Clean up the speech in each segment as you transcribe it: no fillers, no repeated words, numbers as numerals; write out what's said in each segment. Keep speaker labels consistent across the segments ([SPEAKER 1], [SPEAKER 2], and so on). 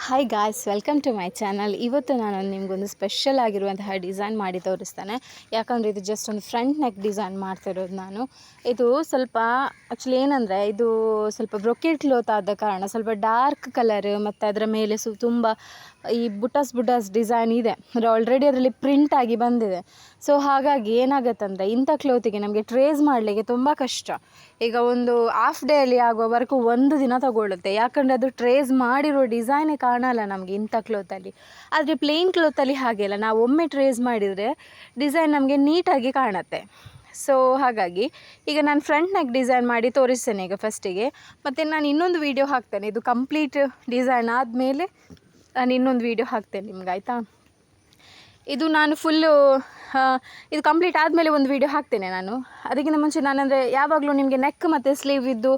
[SPEAKER 1] Hi guys, welcome to my channel. ಇವತ್ತು ನಾನು ನಿಮಗೊಂದು ಸ್ಪೆಷಲ್ ಆಗಿರುವಂತಹ ಡಿಸೈನ್ ಮಾಡಿ ತೋರಿಸ್ತೇನೆ. ಯಾಕಂದರೆ ಇದು ಜಸ್ಟ್ ಒಂದು ಫ್ರಂಟ್ ನೆಕ್ ಡಿಸೈನ್ ಮಾಡ್ತಿರೋದು ನಾನು. ಇದು ಸ್ವಲ್ಪ ಆ್ಯಕ್ಚುಲಿ ಏನಂದರೆ, ಇದು ಸ್ವಲ್ಪ ಬ್ರೊಕೆಟ್ ಕ್ಲೋತ್ ಆದ ಕಾರಣ ಸ್ವಲ್ಪ ಡಾರ್ಕ್ ಕಲರ್ ಮತ್ತು ಅದರ ಮೇಲೆ ತುಂಬ ಈ ಬುಟಾಸ್ ಡಿಸೈನ್ ಇದೆ. ಅಂದರೆ ಆಲ್ರೆಡಿ ಅದರಲ್ಲಿ ಪ್ರಿಂಟ್ ಆಗಿ ಬಂದಿದೆ. ಸೊ ಹಾಗಾಗಿ ಏನಾಗುತ್ತಂದರೆ, ಇಂಥ ಕ್ಲೋತಿಗೆ ನಮಗೆ ಟ್ರೇಸ್ ಮಾಡಲಿಕ್ಕೆ ತುಂಬ ಕಷ್ಟ. ಈಗ ಒಂದು ಹಾಫ್ ಡೇಯಲ್ಲಿ ಆಗುವ ವರ್ಕು ಒಂದು ದಿನ ತಗೊಳ್ಳುತ್ತೆ. ಯಾಕಂದರೆ ಅದು ಟ್ರೇಸ್ ಮಾಡಿರೋ ಡಿಸೈನೇ ಕಾಣಲ್ಲ ನಮಗೆ ಇಂಥ ಕ್ಲೋತಲ್ಲಿ. ಆದರೆ ಪ್ಲೇನ್ ಕ್ಲೋತಲ್ಲಿ ಹಾಗೆ ಅಲ್ಲ, ನಾವು ಒಮ್ಮೆ ಟ್ರೇಸ್ ಮಾಡಿದರೆ ಡಿಸೈನ್ ನಮಗೆ ನೀಟಾಗಿ ಕಾಣುತ್ತೆ. ಸೊ ಹಾಗಾಗಿ ಈಗ ನಾನು ಫ್ರಂಟ್ ನೆಕ್ ಡಿಸೈನ್ ಮಾಡಿ ತೋರಿಸ್ತೇನೆ ಈಗ ಫಸ್ಟಿಗೆ. ಮತ್ತು ನಾನು ಇನ್ನೊಂದು ವೀಡಿಯೋ ಹಾಕ್ತೇನೆ, ಇದು ಕಂಪ್ಲೀಟ್ ಡಿಸೈನ್ ಆದಮೇಲೆ ನಾನು ಇನ್ನೊಂದು ವೀಡಿಯೋ ಹಾಕ್ತೇನೆ ನಿಮ್ಗೆ, ಆಯಿತಾ? ಇದು ನಾನು ಫುಲ್ಲು ಇದು ಕಂಪ್ಲೀಟ್ ಆದಮೇಲೆ ಒಂದು ವೀಡಿಯೋ ಹಾಕ್ತೇನೆ ನಾನು. ಅದಕ್ಕಿಂತ ಮುಂಚೆ ನಾನಂದರೆ ಯಾವಾಗಲೂ ನಿಮಗೆ ನೆಕ್ ಮತ್ತು ಸ್ಲೀವ್ ಇದ್ದು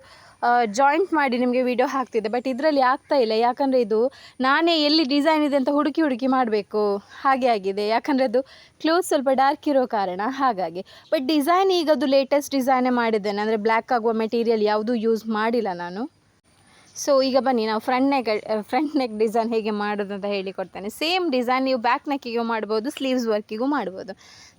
[SPEAKER 1] ಜಾಯಿಂಟ್ ಮಾಡಿ ನಿಮಗೆ ವೀಡಿಯೋ ಹಾಕ್ತಿದ್ದೆ. ಬಟ್ ಇದರಲ್ಲಿ ಆಗ್ತಾಯಿಲ್ಲ, ಯಾಕಂದರೆ ಇದು ನಾನೇ ಎಲ್ಲಿ ಡಿಸೈನ್ ಇದೆ ಅಂತ ಹುಡುಕಿ ಮಾಡಬೇಕು ಹಾಗೆ ಆಗಿದೆ. ಯಾಕಂದರೆ ಅದು ಕ್ಲೋತ್ ಸ್ವಲ್ಪ ಡಾರ್ಕ್ ಇರೋ ಕಾರಣ ಹಾಗಾಗಿ. ಬಟ್ ಡಿಸೈನ್ ಈಗ ಅದು ಲೇಟೆಸ್ಟ್ ಡಿಸೈನೇ ಮಾಡಿದ್ದೇನೆ, ಅಂದರೆ ಬ್ಲ್ಯಾಕ್ ಆಗುವ ಮೆಟೀರಿಯಲ್ ಯಾವುದೂ ಯೂಸ್ ಮಾಡಿಲ್ಲ ನಾನು. ಸೊ ಈಗ ಬನ್ನಿ ನಾವು ಫ್ರಂಟ್ ನೆಕ್ ಡಿಸೈನ್ ಹೇಗೆ ಮಾಡೋದು ಅಂತ ಹೇಳಿಕೊಡ್ತೇನೆ. ಸೇಮ್ ಡಿಸೈನ್ ನೀವು ಬ್ಯಾಕ್ ನೆಕ್ಕಿಗೂ ಮಾಡ್ಬೋದು, ಸ್ಲೀವ್ಸ್ ವರ್ಕಿಗೂ ಮಾಡ್ಬೋದು.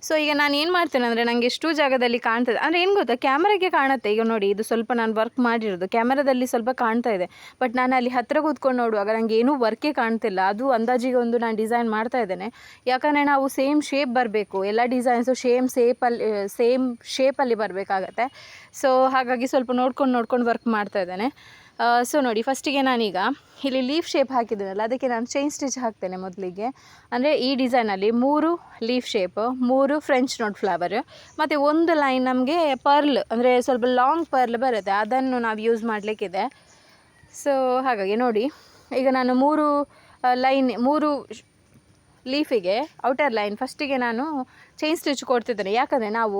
[SPEAKER 1] ಸೊ ಈಗ ನಾನು ಏನು ಮಾಡ್ತೇನೆ ಅಂದರೆ, ನನಗೆ ಎಷ್ಟು ಜಾಗದಲ್ಲಿ ಕಾಣ್ತದೆ ಅಂದರೆ ಏನು ಗೊತ್ತಾ, ಕ್ಯಾಮ್ರಾಗೆ ಕಾಣುತ್ತೆ. ಈಗ ನೋಡಿ, ಇದು ಸ್ವಲ್ಪ ನಾನು ವರ್ಕ್ ಮಾಡಿರೋದು ಕ್ಯಾಮ್ರಾದಲ್ಲಿ ಸ್ವಲ್ಪ ಕಾಣ್ತಾ ಇದೆ. ಬಟ್ ನಾನು ಅಲ್ಲಿ ಹತ್ತಿರ ಕೂತ್ಕೊಂಡು ನೋಡುವಾಗ ನನಗೆ ಏನೂ ವರ್ಕೇ ಕಾಣ್ತಿಲ್ಲ. ಅದು ಅಂದಾಜಿಗೆ ಒಂದು ನಾನು ಡಿಸೈನ್ ಮಾಡ್ತಾ ಇದ್ದೇನೆ. ಯಾಕಂದರೆ ನಾವು ಸೇಮ್ ಶೇಪ್ ಬರಬೇಕು, ಎಲ್ಲ ಡಿಸೈನ್ಸು ಸೇಮ್ ಶೇಪಲ್ಲಿ ಬರಬೇಕಾಗತ್ತೆ. ಸೊ ಹಾಗಾಗಿ ಸ್ವಲ್ಪ ನೋಡ್ಕೊಂಡು ವರ್ಕ್ ಮಾಡ್ತಾ ಇದ್ದೇನೆ. ಸೊ ನೋಡಿ, ಫಸ್ಟಿಗೆ ನಾನೀಗ ಇಲ್ಲಿ ಲೀಫ್ ಶೇಪ್ ಹಾಕಿದ್ದೀನಲ್ಲ, ಅದಕ್ಕೆ ನಾನು ಚೈನ್ ಸ್ಟಿಚ್ ಹಾಕ್ತೇನೆ ಮೊದಲಿಗೆ. ಅಂದರೆ ಈ ಡಿಸೈನಲ್ಲಿ 3 leaf shape, 3 French note flower, ಮತ್ತು ಒಂದು ಲೈನ್ ನಮಗೆ ಪರ್ಲ್, ಅಂದರೆ ಸ್ವಲ್ಪ ಲಾಂಗ್ ಪರ್ಲ್ ಬರುತ್ತೆ, ಅದನ್ನು ನಾವು ಯೂಸ್ ಮಾಡಲಿಕ್ಕಿದೆ. ಸೊ ಹಾಗಾಗಿ ನೋಡಿ, ಈಗ ನಾನು 3 ಲೀಫಿಗೆ ಔಟರ್ ಲೈನ್ ಫಸ್ಟಿಗೆ ನಾನು ಚೈನ್ ಸ್ಟಿಚ್ ಕೊಡ್ತಿದ್ದೇನೆ. ಯಾಕಂದರೆ ನಾವು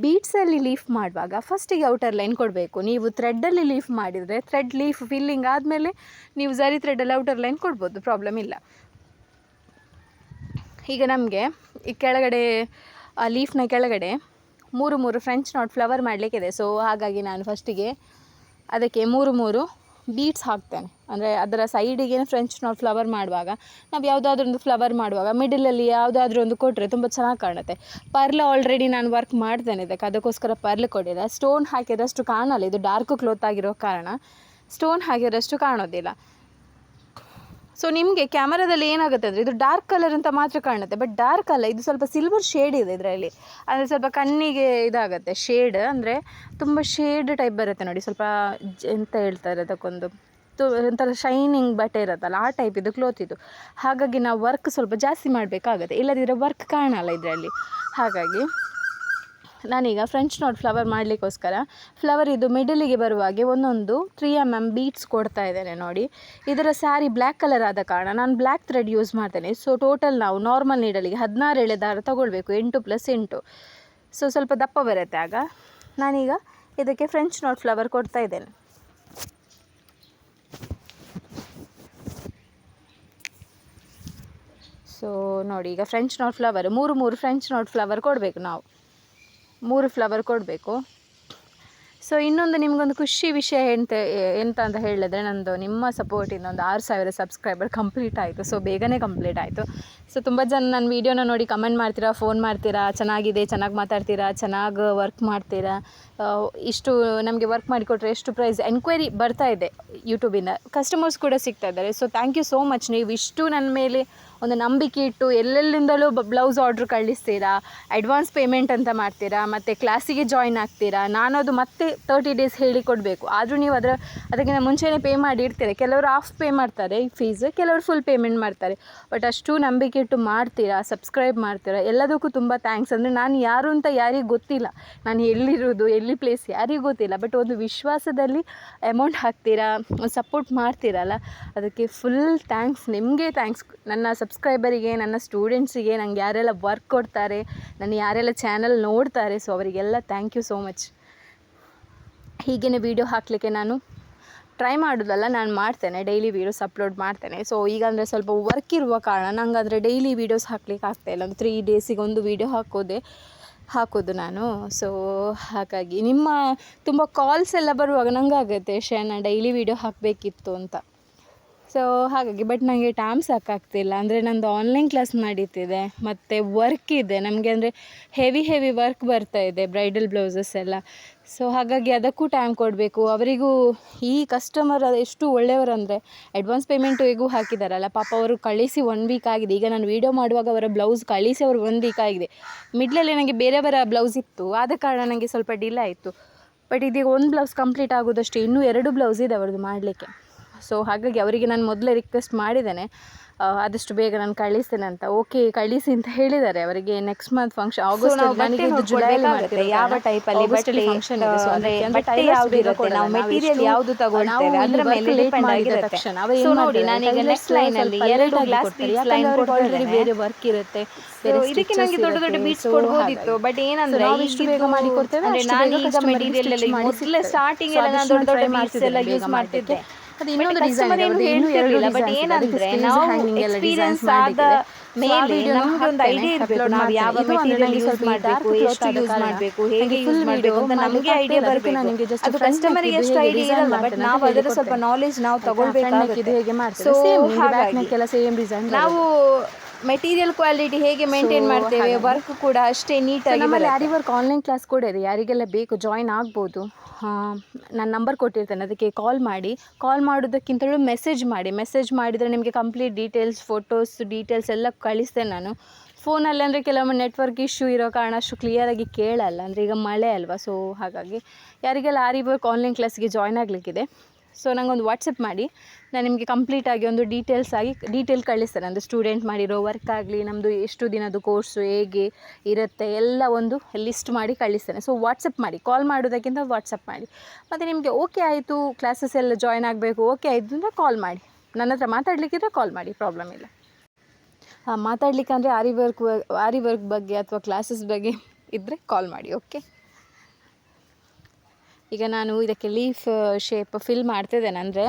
[SPEAKER 1] ಬೀಡ್ಸಲ್ಲಿ ಲೀಫ್ ಮಾಡುವಾಗ ಫಸ್ಟಿಗೆ ಔಟರ್ ಲೈನ್ ಕೊಡಬೇಕು. ನೀವು ಥ್ರೆಡ್ಡಲ್ಲಿ ಲೀಫ್ ಮಾಡಿದರೆ ಥ್ರೆಡ್ ಲೀಫ್ ಫಿಲ್ಲಿಂಗ್ ಆದಮೇಲೆ ನೀವು ಝರಿ ಥ್ರೆಡ್ಡಲ್ಲಿ ಔಟರ್ ಲೈನ್ ಕೊಡ್ಬೋದು, ಪ್ರಾಬ್ಲಮ್ ಇಲ್ಲ. ಈಗ ನಮಗೆ ಈ ಕೆಳಗಡೆ ಲೀಫ್ನ ಕೆಳಗಡೆ 3 ಫ್ರೆಂಚ್ ನಾಟ್ ಫ್ಲವರ್ ಮಾಡಲಿಕ್ಕಿದೆ. ಸೊ ಹಾಗಾಗಿ ನಾನು ಫಸ್ಟಿಗೆ ಅದಕ್ಕೆ 3 ಬೀಡ್ಸ್ ಹಾಕ್ತೇನೆ. ಅಂದರೆ ಅದರ ಸೈಡಿಗೆ ಫ್ರೆಂಚ್ ನಾಟ್ ಫ್ಲವರ್ ಮಾಡುವಾಗ, ನಾವು ಯಾವುದಾದ್ರೂ ಒಂದು ಫ್ಲವರ್ ಮಾಡುವಾಗ ಮಿಡಲಲ್ಲಿ ಯಾವುದಾದ್ರೂ ಒಂದು ಕೊಟ್ಟರೆ ತುಂಬ ಚೆನ್ನಾಗಿ ಕಾಣುತ್ತೆ. ಪರ್ಲ್ ಆಲ್ರೆಡಿ ನಾನು ವರ್ಕ್ ಮಾಡ್ತೇನೆ ಅದಕ್ಕೋಸ್ಕರ ಪರ್ಲ್ ಕೊಡಿಲ್ಲ. ಸ್ಟೋನ್ ಹಾಕಿದಷ್ಟು ಕಾಣಲ್ಲ, ಇದು ಡಾರ್ಕ್ ಕ್ಲೋತ್ ಆಗಿರೋ ಕಾರಣ ಸ್ಟೋನ್ ಹಾಕಿದಷ್ಟು ಕಾಣೋದಿಲ್ಲ. ಸೊ ನಿಮಗೆ ಕ್ಯಾಮರಾದಲ್ಲಿ ಏನಾಗುತ್ತೆ ಅಂದರೆ, ಇದು ಡಾರ್ಕ್ ಕಲರ್ ಅಂತ ಮಾತ್ರ ಕಾಣುತ್ತೆ, ಬಟ್ ಡಾರ್ಕ್ ಅಲ್ಲ, ಇದು ಸ್ವಲ್ಪ ಸಿಲ್ವರ್ ಶೇಡ್ ಇದೆ ಇದರಲ್ಲಿ. ಅಂದರೆ ಸ್ವಲ್ಪ ಕಣ್ಣಿಗೆ ಇದಾಗುತ್ತೆ ಶೇಡ್, ಅಂದರೆ ತುಂಬ ಶೇಡ್ ಟೈಪ್ ಬರುತ್ತೆ ನೋಡಿ. ಸ್ವಲ್ಪ ಎಂತ ಹೇಳ್ತಾರೆ ಅದಕ್ಕೊಂದು ಒಂಥರ ಶೈನಿಂಗ್ ಬಟ್ಟೆ ಇರುತ್ತಲ್ಲ, ಆ ಟೈಪ್ ಇದು ಕ್ಲೋತ್ ಇದು. ಹಾಗಾಗಿ ನಾವು ವರ್ಕ್ ಸ್ವಲ್ಪ ಜಾಸ್ತಿ ಮಾಡಬೇಕಾಗುತ್ತೆ, ಇಲ್ಲದಿದ್ದರೆ ವರ್ಕ್ ಕಾಣಲ್ಲ ಇದರಲ್ಲಿ. ಹಾಗಾಗಿ ನಾನೀಗ ಫ್ರೆಂಚ್ ನಾಟ್ ಫ್ಲವರ್ ಮಾಡಲಿಕ್ಕೋಸ್ಕರ ಫ್ಲವರ್ ಇದು ಮಿಡಲಿಗೆ ಬರುವಾಗೆ ಒಂದೊಂದು 3 mm ಬೀಡ್ಸ್ ಕೊಡ್ತಾ ಇದ್ದೇನೆ ನೋಡಿ. ಇದರ ಸ್ಯಾರಿ ಬ್ಲ್ಯಾಕ್ ಕಲರ್ ಆದ ಕಾರಣ ನಾನು ಬ್ಲ್ಯಾಕ್ ಥ್ರೆಡ್ ಯೂಸ್ ಮಾಡ್ತೇನೆ. ಸೊ ಟೋಟಲ್ ನಾವು ನಾರ್ಮಲ್ ನೀಡಲಿಗೆ 16 ಎಳೆ ದಾರ ತಗೊಳ್ಬೇಕು, 8 + 8. ಸೊ ಸ್ವಲ್ಪ ದಪ್ಪ ಬರುತ್ತೆ ಆಗ. ನಾನೀಗ ಇದಕ್ಕೆ ಫ್ರೆಂಚ್ ನಾಟ್ ಫ್ಲವರ್ ಕೊಡ್ತಾ ಇದ್ದೇನೆ. ಸೊ ನೋಡಿ, ಈಗ French not flower 3 French not flower ಕೊಡಬೇಕು, ನಾವು 3 ಫ್ಲವರ್ ಕೊಡಬೇಕು. ಸೊ ಇನ್ನೊಂದು ನಿಮಗೊಂದು ಖುಷಿ ವಿಷಯ ಎಂತ ಅಂತ ಹೇಳಿದ್ರೆ, ನಂದು ನಿಮ್ಮ ಸಪೋರ್ಟಿಂದ ಒಂದು 6000 ಸಬ್ಸ್ಕ್ರೈಬರ್ ಕಂಪ್ಲೀಟ್ ಆಯಿತು. ಸೊ ಬೇಗನೆ ಕಂಪ್ಲೀಟ್ ಆಯಿತು. ಸೊ ತುಂಬ ಜನ ನನ್ನ ವೀಡಿಯೋನ ನೋಡಿ ಕಮೆಂಟ್ ಮಾಡ್ತೀರಾ, ಫೋನ್ ಮಾಡ್ತೀರಾ, ಚೆನ್ನಾಗಿದೆ, ಚೆನ್ನಾಗಿ ಮಾತಾಡ್ತೀರಾ, ಚೆನ್ನಾಗಿ ವರ್ಕ್ ಮಾಡ್ತೀರಾ, ಇಷ್ಟು ನಮಗೆ ವರ್ಕ್ ಮಾಡಿಕೊಟ್ರೆ ಎಷ್ಟು ಪ್ರೈಸ್ ಎನ್ಕ್ವೈರಿ ಬರ್ತಾ ಇದೆ ಯೂಟ್ಯೂಬಿಂದ, ಕಸ್ಟಮರ್ಸ್ ಕೂಡ ಸಿಗ್ತಾ ಇದ್ದಾರೆ. So thank you so much. ನೀವು ಇಷ್ಟು ನನ್ನ ಮೇಲೆ ಒಂದು ನಂಬಿಕೆ ಇಟ್ಟು ಎಲ್ಲೆಲ್ಲಿಂದಲೂ ಬ್ಲೌಸ್ ಆರ್ಡ್ರ್ ಕಳಿಸ್ತೀರಾ, ಅಡ್ವಾನ್ಸ್ ಪೇಮೆಂಟ್ ಅಂತ ಮಾಡ್ತೀರಾ, ಮತ್ತು ಕ್ಲಾಸಿಗೆ ಜಾಯಿನ್ ಆಗ್ತೀರಾ. ನಾನು ಅದು ಮತ್ತೆ 30 ಡೇಸ್ ಹೇಳಿಕೊಡಬೇಕು, ಆದರೂ ನೀವು ಅದಕ್ಕಿಂತ ಮುಂಚೆನೇ ಪೇ ಮಾಡಿ ಇಡ್ತೀರಾ. ಕೆಲವರು ಹಾಫ್ ಪೇ ಮಾಡ್ತಾರೆ ಫೀಸ್, ಕೆಲವರು ಫುಲ್ ಪೇಮೆಂಟ್ ಮಾಡ್ತಾರೆ. ಬಟ್ ಅಷ್ಟು ನಂಬಿಕೆ ಇಟ್ಟು ಮಾಡ್ತೀರಾ, ಸಬ್ಸ್ಕ್ರೈಬ್ ಮಾಡ್ತೀರಾ, ಎಲ್ಲದಕ್ಕೂ ತುಂಬ ಥ್ಯಾಂಕ್ಸ್. ಅಂದರೆ ನಾನು ಯಾರು ಅಂತ ಯಾರಿಗೂ ಗೊತ್ತಿಲ್ಲ, ನಾನು ಎಲ್ಲಿರೋದು ಎಲ್ಲಿ ಪ್ಲೇಸ್ ಯಾರಿಗೂ ಗೊತ್ತಿಲ್ಲ, ಬಟ್ ಒಂದು ವಿಶ್ವಾಸದಲ್ಲಿ ಅಮೌಂಟ್ ಹಾಕ್ತೀರಾ, ಸಪೋರ್ಟ್ ಮಾಡ್ತೀರಲ್ಲ, ಅದಕ್ಕೆ ಫುಲ್ ಥ್ಯಾಂಕ್ಸ್. ನಿಮಗೆ ಥ್ಯಾಂಕ್ಸ್, ನನ್ನ ಸಬ್ಸ್ಕ್ರೈಬರಿಗೆ, ನನ್ನ ಸ್ಟೂಡೆಂಟ್ಸಿಗೆ, ನನಗೆ ಯಾರೆಲ್ಲ ವರ್ಕ್ ಕೊಡ್ತಾರೆ, ನನ್ನ ಯಾರೆಲ್ಲ ಚಾನಲ್ ನೋಡ್ತಾರೆ, ಸೊ ಅವರಿಗೆಲ್ಲ ಥ್ಯಾಂಕ್ ಯು ಸೋ ಮಚ್. ಹೀಗೇ ವೀಡಿಯೋ ಹಾಕಲಿಕ್ಕೆ ನಾನು ಟ್ರೈ ಮಾಡೋದಲ್ಲ, ನಾನು ಮಾಡ್ತೇನೆ, ಡೈಲಿ ವೀಡಿಯೋಸ್ ಅಪ್ಲೋಡ್ ಮಾಡ್ತೇನೆ. ಸೊ ಈಗ ಅಂದರೆ ಸ್ವಲ್ಪ ವರ್ಕ್ ಇರುವ ಕಾರಣ ನಂಗೆ ಅಂದರೆ ಡೈಲಿ ವೀಡಿಯೋಸ್ ಹಾಕ್ಲಿಕ್ಕೆ ಆಗ್ತಾಯಿಲ್ಲ. ಒಂದು 3 ಡೇಸಿಗೆ ಒಂದು ವೀಡಿಯೋ ಹಾಕೋದು ನಾನು. ಸೊ ಹಾಗಾಗಿ ನಿಮ್ಮ ತುಂಬ ಕಾಲ್ಸ್ ಎಲ್ಲ ಬರುವಾಗ ನಂಗೆ ಆಗುತ್ತೆ, ನಾನು ಡೈಲಿ ವೀಡಿಯೋ ಹಾಕಬೇಕಿತ್ತು ಅಂತ. ಸೊ ಹಾಗಾಗಿ ಬಟ್ ನನಗೆ ಟೈಮ್ ಸಾಕಾಗ್ತಿಲ್ಲ. ಅಂದರೆ ನಂದು ಆನ್ಲೈನ್ ಕ್ಲಾಸ್ ನಡೀತಿದೆ ಮತ್ತು ವರ್ಕ್ ಇದೆ ನಮಗೆ, ಅಂದರೆ ಹೆವಿ ವರ್ಕ್ ಬರ್ತಾ ಇದೆ ಬ್ರೈಡಲ್ ಬ್ಲೌಸಸ್ ಎಲ್ಲ. ಸೊ ಹಾಗಾಗಿ ಅದಕ್ಕೂ ಟೈಮ್ ಕೊಡಬೇಕು. ಅವರಿಗೂ ಈ ಕಸ್ಟಮರ್ ಎಷ್ಟು ಒಳ್ಳೆಯವರಂದರೆ ಅಡ್ವಾನ್ಸ್ ಪೇಮೆಂಟು ಹೇಗೂ ಹಾಕಿದಾರಲ್ಲ, ಪಾಪ ಅವರು ಕಳಿಸಿ 1 ವೀಕ್ ಆಗಿದೆ. ಈಗ ನಾನು ವೀಡಿಯೋ ಮಾಡುವಾಗ ಅವರ ಬ್ಲೌಸ್ ಕಳಿಸಿ ಅವರು 1 ವೀಕ್ ಆಗಿದೆ. ಮಿಡ್ಲಲ್ಲಿ ನನಗೆ ಬೇರೆಯವರ ಬ್ಲೌಸ್ ಇತ್ತು, ಆದ ಕಾರಣ ನನಗೆ ಸ್ವಲ್ಪ ಡಿಲೇ ಆಯಿತು. ಬಟ್ ಇದೀಗ 1 ಬ್ಲೌಸ್ ಕಂಪ್ಲೀಟ್ ಆಗೋದಷ್ಟೇ, ಇನ್ನೂ 2 ಬ್ಲೌಸ್ ಇದೆ ಅವ್ರದ್ದು ಮಾಡಲಿಕ್ಕೆ. ಸೊ ಹಾಗಾಗಿ ಅವರಿಗೆ ನಾನು ಮೊದಲೇ ರಿಕ್ವೆಸ್ಟ್ ಮಾಡಿದ್ದೇನೆ, ಆದಷ್ಟು ಬೇಗ ನಾನು ಕಳಿಸ್ತೇನೆ ಅಂತ. ಓಕೆ ಕಳಿಸಿ ಅಂತ ಹೇಳಿದ್ದಾರೆ. ಅವರಿಗೆ ನೆಕ್ಸ್ಟ್ ಮಂತ್ ಫಂಕ್ಷನ್ ಆಗಸ್ಟ್, ನನಗೆ ಇದು ಜುಲೈಯಲ್ಲಿ ಮಾಡ್ತೀವಿ.
[SPEAKER 2] ಯಾವ ಟೈಪಲ್ಲಿ ಬಟ್ಟೆ
[SPEAKER 1] ಫಂಕ್ಷನ್ ಇದೆ. ಸೊ
[SPEAKER 2] ಬಟ್ಟೆ ಯಾವುದು ಇರುತ್ತೆ, ನಾವು ಮೆಟೀರಿಯಲ್ ಯಾವುದು ತಗೊಳ್ತೇವೆ ಅದರ ಮೇಲೆ ಡಿಪೆಂಡ್ ಆಗಿರುತ್ತೆ. ಸೊ ನೋಡಿ ನಾನೀಗ ನೆಕ್ಸ್ಟ್ ಲೈನ್ ಅಲ್ಲಿ 2 ಗ್ಲಾಸ್ ಬೀಡ್ಸ್ ಲೈನ್
[SPEAKER 1] ಆಲ್ರೆಡಿ ಬೇರೆ ವರ್ಕ್ ಇರುತ್ತೆ.
[SPEAKER 2] ಇದಕ್ಕೆ ನನಗೆ ದೊಡ್ಡ ಬೀಡ್ಸ್ ಕೊಡ್ಬೋದಿತ್ತು. ಬಟ್ ಏನಂದ್ರೆ
[SPEAKER 1] ಇಷ್ಟು ಬೇಗ ಮಾಡಿ ಕೊಡ್ತೇವೆ.
[SPEAKER 2] ನಾನೀಗ ಮೆಟೀರಿಯಲ್ ಅಲ್ಲಿ ಮೊದಲೇ ಸ್ಟಾರ್ಟಿಂಗ್ ಎಲ್ಲ ನಾನು ದೊಡ್ಡ ಬೀಡ್ಸ್ ಎಲ್ಲ ಯೂಸ್ ಮಾಡ್ತಿದ್ದೆ.
[SPEAKER 1] ಅದು ಇನ್ನೊಂದು ಡಿಸೈನ್ ಇದೆ,
[SPEAKER 2] ಬಟ್ ಏನಂದ್ರೆ ನಾವು ಎಕ್ಸ್ಪೀರಿಯನ್ಸ್ ಆದ ಮೇಲೆ ನಮ್ಗೆ ಒಂದು ಐಡಿಯಾ ಇರಬೇಕು, ನಾವು ಯಾವ ಮೆಟೀರಿಯಲ್ ಯೂಸ್ ಮಾಡಬೇಕು, ಎಷ್ಟು ಯೂಸ್ ಮಾಡಬೇಕು, ಹೇಗೆ ಯೂಸ್ ಮಾಡಬೇಕು ಅಂತ ನಮಗೆ ಐಡಿಯಾ ಬರಬೇಕು. ಅದು ಕಸ್ಟಮರ್ಗೆ ಎಷ್ಟು ಐಡಿಯಾ ಇರಲ್ಲ, ಬಟ್ ನಾವು ಅದರ ಸ್ವಲ್ಪ ನಾಲೆಜ್ ನಾವು ತಗೊಳ್ಬೇಕಾಗುತ್ತೆ. ಸೊ ಹಾಗಾಗಿ ನಾವು ಮೆಟೀರಿಯಲ್ ಕ್ವಾಲಿಟಿ ಹೇಗೆ ಮೇಂಟೈನ್ ಮಾಡ್ತೇವೆ, ವರ್ಕ್ ಕೂಡ ಅಷ್ಟೇ ನೀಟಾಗಿ.
[SPEAKER 1] ನಮ್ಮಲ್ಲಿ ಆರಿ ವರ್ಕ್ ಆನ್ಲೈನ್ ಕ್ಲಾಸ್ ಕೂಡ ಇದೆ, ಯಾರಿಗೆಲ್ಲ ಬೇಕು ಜಾಯಿನ್ ಆಗ್ಬೋದು. ನಾನು ನಂಬರ್ ಕೊಟ್ಟಿರ್ತೇನೆ, ಅದಕ್ಕೆ ಕಾಲ್ ಮಾಡೋದಕ್ಕಿಂತಲೂ ಮೆಸೇಜ್ ಮಾಡಿದರೆ ನಿಮಗೆ ಕಂಪ್ಲೀಟ್ ಡೀಟೇಲ್ಸ್, ಫೋಟೋಸ್ ಡೀಟೇಲ್ಸ್ ಎಲ್ಲ ಕಳಿಸ್ತೇನೆ ನಾನು. ಫೋನಲ್ಲಿ ಅಂದರೆ ಕೆಲವೊಮ್ಮೆ ನೆಟ್ವರ್ಕ್ ಇಶ್ಯೂ ಇರೋ ಕಾರಣ ಅಷ್ಟು ಕ್ಲಿಯರಾಗಿ ಕೇಳಲ್ಲ, ಅಂದರೆ ಈಗ ಮಳೆ ಅಲ್ವಾ. ಸೊ ಹಾಗಾಗಿ ಯಾರಿಗೆಲ್ಲ ಆರಿ ವರ್ಕ್ ಆನ್ಲೈನ್ ಕ್ಲಾಸ್ಗೆ ಜಾಯ್ನ್ ಆಗಲಿಕ್ಕಿದೆ, ಸೊ ನನಗೊಂದು ವಾಟ್ಸಪ್ ಮಾಡಿ, ನಾನು ನಿಮಗೆ ಕಂಪ್ಲೀಟಾಗಿ ಒಂದು ಡೀಟೇಲ್ ಕಳಿಸ್ತೇನೆ. ಅಂದರೆ ಸ್ಟೂಡೆಂಟ್ ಮಾಡಿರೋ ವರ್ಕ್ ಆಗಲಿ, ನಮ್ಮದು ಎಷ್ಟು ದಿನದ್ದು ಕೋರ್ಸು ಹೇಗೆ ಇರುತ್ತೆ ಎಲ್ಲ ಒಂದು ಲಿಸ್ಟ್ ಮಾಡಿ ಕಳಿಸ್ತೇನೆ. ಸೊ ವಾಟ್ಸಪ್ ಮಾಡಿ, ಕಾಲ್ ಮಾಡೋದಕ್ಕಿಂತ ವಾಟ್ಸಪ್ ಮಾಡಿ. ಮತ್ತು ನಿಮಗೆ ಓಕೆ ಆಯಿತು ಕ್ಲಾಸಸ್ ಎಲ್ಲ ಜಾಯ್ನ್ ಆಗಬೇಕು, ಓಕೆ ಆಯಿತು ಅಂದರೆ ಕಾಲ್ ಮಾಡಿ. ನನ್ನ ಹತ್ರ ಮಾತಾಡಲಿಕ್ಕಿದ್ರೆ ಕಾಲ್ ಮಾಡಿ, ಪ್ರಾಬ್ಲಮ್ ಇಲ್ಲ. ಮಾತಾಡಲಿಕ್ಕೆ ಅಂದರೆ ಆರಿ ವರ್ಕ್ ಬಗ್ಗೆ ಅಥವಾ ಕ್ಲಾಸಸ್ ಬಗ್ಗೆ ಇದ್ದರೆ ಕಾಲ್ ಮಾಡಿ. ಓಕೆ, ಈಗ ನಾನು ಇದಕ್ಕೆ ಲೀಫ್ ಶೇಪ್ ಫಿಲ್ ಮಾಡ್ತಿದ್ದೇನೆ. ಅಂದರೆ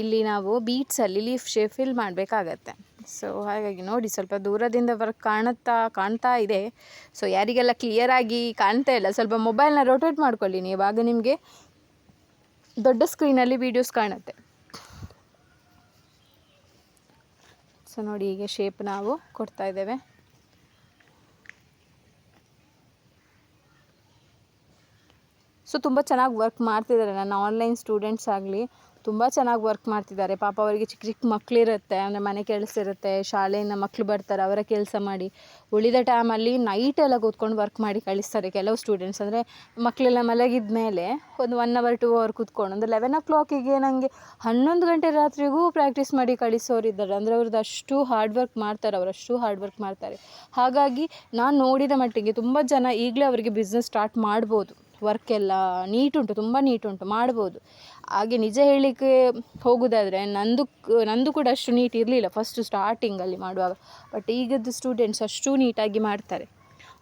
[SPEAKER 1] ಇಲ್ಲಿ ನಾವು ಬೀಟ್ಸಲ್ಲಿ ಲೀಫ್ ಶೇಪ್ ಫಿಲ್ ಮಾಡಬೇಕಾಗತ್ತೆ. ಸೊ ಹಾಗಾಗಿ ನೋಡಿ, ಸ್ವಲ್ಪ ದೂರದಿಂದ ವರ್ಕ್ ಕಾಣ್ತಾ ಇದೆ. ಸೊ ಯಾರಿಗೆಲ್ಲ ಕ್ಲಿಯರಾಗಿ ಕಾಣ್ತಾ ಇಲ್ಲ, ಸ್ವಲ್ಪ ಮೊಬೈಲ್ನ ರೊಟೇಟ್ ಮಾಡ್ಕೊಳ್ಳಿ ನೀವು, ಆಗ ನಿಮಗೆ ದೊಡ್ಡ ಸ್ಕ್ರೀನಲ್ಲಿ ವೀಡಿಯೋಸ್ ಕಾಣುತ್ತೆ. ಸೊ ನೋಡಿ, ಈಗ ಶೇಪ್ ನಾವು ಕೊಡ್ತಾ ಇದ್ದೇವೆ. ಸೊ ತುಂಬ ಚೆನ್ನಾಗಿ ವರ್ಕ್ ಮಾಡ್ತಿದ್ದಾರೆ ನನ್ನ ಆನ್ಲೈನ್ ಸ್ಟೂಡೆಂಟ್ಸ್ ಆಗಲಿ, ತುಂಬ ಚೆನ್ನಾಗಿ ವರ್ಕ್ ಮಾಡ್ತಿದ್ದಾರೆ. ಪಾಪ ಅವರಿಗೆ ಚಿಕ್ಕ ಮಕ್ಕಳಿರುತ್ತೆ, ಅಂದರೆ ಮನೆ ಕೆಲಸ ಇರುತ್ತೆ, ಶಾಲೆಯಿಂದ ಮಕ್ಕಳು ಬರ್ತಾರೆ, ಅವರ ಕೆಲಸ ಮಾಡಿ ಉಳಿದ ಟೈಮಲ್ಲಿ ನೈಟೆಲ್ಲ ಕೂತ್ಕೊಂಡು ವರ್ಕ್ ಮಾಡಿ ಕಳಿಸ್ತಾರೆ ಕೆಲವು ಸ್ಟೂಡೆಂಟ್ಸ್. ಅಂದರೆ ಮಕ್ಕಳೆಲ್ಲ ಮಲಗಿದ ಮೇಲೆ ಒಂದು 1 hour 2 hour ಕೂತ್ಕೊಂಡು ಒಂದು 11 o'clock ನನಗೆ 11 ಗಂಟೆ ರಾತ್ರಿಗೂ ಪ್ರಾಕ್ಟೀಸ್ ಮಾಡಿ ಕಳಿಸೋರಿದ್ದಾರೆ. ಅಂದರೆ ಅವ್ರದ್ದು ಅಷ್ಟು ಹಾರ್ಡ್ ವರ್ಕ್ ಮಾಡ್ತಾರೆ. ಹಾಗಾಗಿ ನಾನು ನೋಡಿದ ಮಟ್ಟಿಗೆ ತುಂಬ ಜನ ಈಗಲೇ ಅವರಿಗೆ ಬಿಸ್ನೆಸ್ ಸ್ಟಾರ್ಟ್ ಮಾಡ್ಬೋದು. ವರ್ಕ್ ಎಲ್ಲ ತುಂಬ ನೀಟುಂಟು, ಮಾಡ್ಬೋದು. ಹಾಗೆ ನಿಜ ಹೇಳಲಿಕ್ಕೆ ಹೋಗೋದಾದರೆ ನಂದು ಕೂಡ ಅಷ್ಟು ನೀಟ್ ಇರಲಿಲ್ಲ ಫಸ್ಟು ಸ್ಟಾರ್ಟಿಂಗಲ್ಲಿ ಮಾಡುವಾಗ. ಬಟ್ ಈಗದ್ದು ಸ್ಟೂಡೆಂಟ್ಸ್ ಅಷ್ಟು ನೀಟಾಗಿ ಮಾಡ್ತಾರೆ.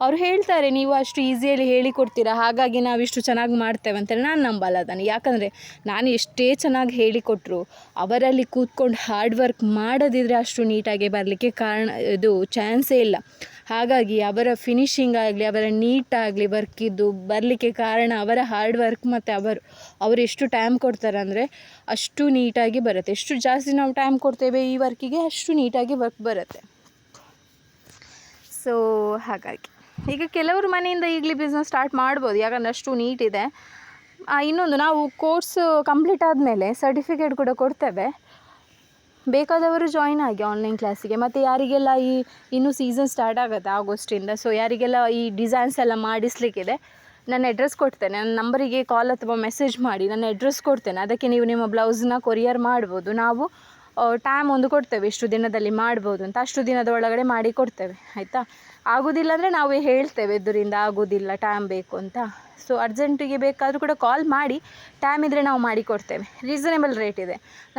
[SPEAKER 1] ಅವರು ಹೇಳ್ತಾರೆ, ನೀವು ಅಷ್ಟು ಈಸಿಯಲ್ಲಿ ಹೇಳಿಕೊಡ್ತೀರಾ, ಹಾಗಾಗಿ ನಾವಿಷ್ಟು ಚೆನ್ನಾಗಿ ಮಾಡ್ತೇವೆ ಅಂತೇಳಿ. ನಾನು ನಂಬಲ್ಲ ಅದನ್ನು. ಯಾಕಂದರೆ ನಾನು ಎಷ್ಟೇ ಚೆನ್ನಾಗಿ ಹೇಳಿಕೊಟ್ರು ಅವರಲ್ಲಿ ಕೂತ್ಕೊಂಡು ಹಾರ್ಡ್ ವರ್ಕ್ ಮಾಡೋದಿದ್ರೆ ಅಷ್ಟು ನೀಟಾಗಿ ಬರಲಿಕ್ಕೆ ಚಾನ್ಸೇ ಇಲ್ಲ. ಹಾಗಾಗಿ ಅವರ ಫಿನಿಶಿಂಗ್ ಆಗಲಿ, ಅವರ ನೀಟಾಗಲಿ ವರ್ಕಿದ್ದು ಬರಲಿಕ್ಕೆ ಕಾರಣ ಅವರ ಹಾರ್ಡ್ ವರ್ಕ್ ಮತ್ತು ಅವರು ಎಷ್ಟು ಟೈಮ್ ಕೊಡ್ತಾರೆ ಅಂದರೆ ಅಷ್ಟು ನೀಟಾಗಿ ಬರುತ್ತೆ. ಎಷ್ಟು ಜಾಸ್ತಿ ನಾವು ಟೈಮ್ ಕೊಡ್ತೇವೆ ಈ ವರ್ಕಿಗೆ, ಅಷ್ಟು ನೀಟಾಗಿ ವರ್ಕ್ ಬರುತ್ತೆ. ಸೊ ಹಾಗಾಗಿ ಈಗ ಕೆಲವರು ಮನೆಯಿಂದ ಈಗಲೇ ಬಿಸ್ನೆಸ್ ಸ್ಟಾರ್ಟ್ ಮಾಡ್ಬೋದು, ಯಾಕಂದರೆ ಅಷ್ಟು ನೀಟ್ ಇದೆ. ಇನ್ನೊಂದು, ನಾವು ಕೋರ್ಸ್ ಕಂಪ್ಲೀಟ್ ಆದಮೇಲೆ ಸರ್ಟಿಫಿಕೇಟ್ ಕೂಡ ಕೊಡ್ತೇವೆ. ಬೇಕಾದವರು ಜಾಯಿನ್ ಆಗಿ ಆನ್ಲೈನ್ ಕ್ಲಾಸಿಗೆ. ಮತ್ತು ಯಾರಿಗೆಲ್ಲ ಇನ್ನೂ ಸೀಸನ್ ಸ್ಟಾರ್ಟ್ ಆಗುತ್ತೆ ಆಗಸ್ಟಿಂದ, ಸೊ ಯಾರಿಗೆಲ್ಲ ಈ ಡಿಸೈನ್ಸ್ ಎಲ್ಲ ಮಾಡಿಸ್ಲಿಕ್ಕಿದೆ, ನನ್ನ ಅಡ್ರೆಸ್ ಕೊಡ್ತೇನೆ. ನನ್ನ ನಂಬರಿಗೆ ಕಾಲ್ ಅಥವಾ ಮೆಸೇಜ್ ಮಾಡಿ, ನನ್ನ ಅಡ್ರೆಸ್ ಕೊಡ್ತೇನೆ. ಅದಕ್ಕೆ ನೀವು ನಿಮ್ಮ ಬ್ಲೌಸ್ನ ಕೊರಿಯರ್ ಮಾಡ್ಬೋದು. ನಾವು ಟೈಮ್ ಒಂದು ಕೊಡ್ತೇವೆ, ಇಷ್ಟು ದಿನದಲ್ಲಿ ಮಾಡ್ಬೋದು ಅಂತ. ಅಷ್ಟು ದಿನದ ಒಳಗಡೆ ಮಾಡಿ ಕೊಡ್ತೇವೆ, ಆಯಿತಾ. ಆಗೋದಿಲ್ಲ ಅಂದರೆ ನಾವೇ ಹೇಳ್ತೇವೆ, ಇದರಿಂದ ಆಗೋದಿಲ್ಲ, ಟೈಮ್ ಬೇಕು ಅಂತ. ಸೊ ಅರ್ಜೆಂಟಿಗೆ ಬೇಕಾದರೂ ಕೂಡ ಕಾಲ್ ಮಾಡಿ, ಟೈಮ್ ಇದ್ದರೆ ನಾವು ಮಾಡಿ ಕೊಡ್ತೇವೆ. ರೀಸನೇಬಲ್ ರೇಟ್ ಇದೆ.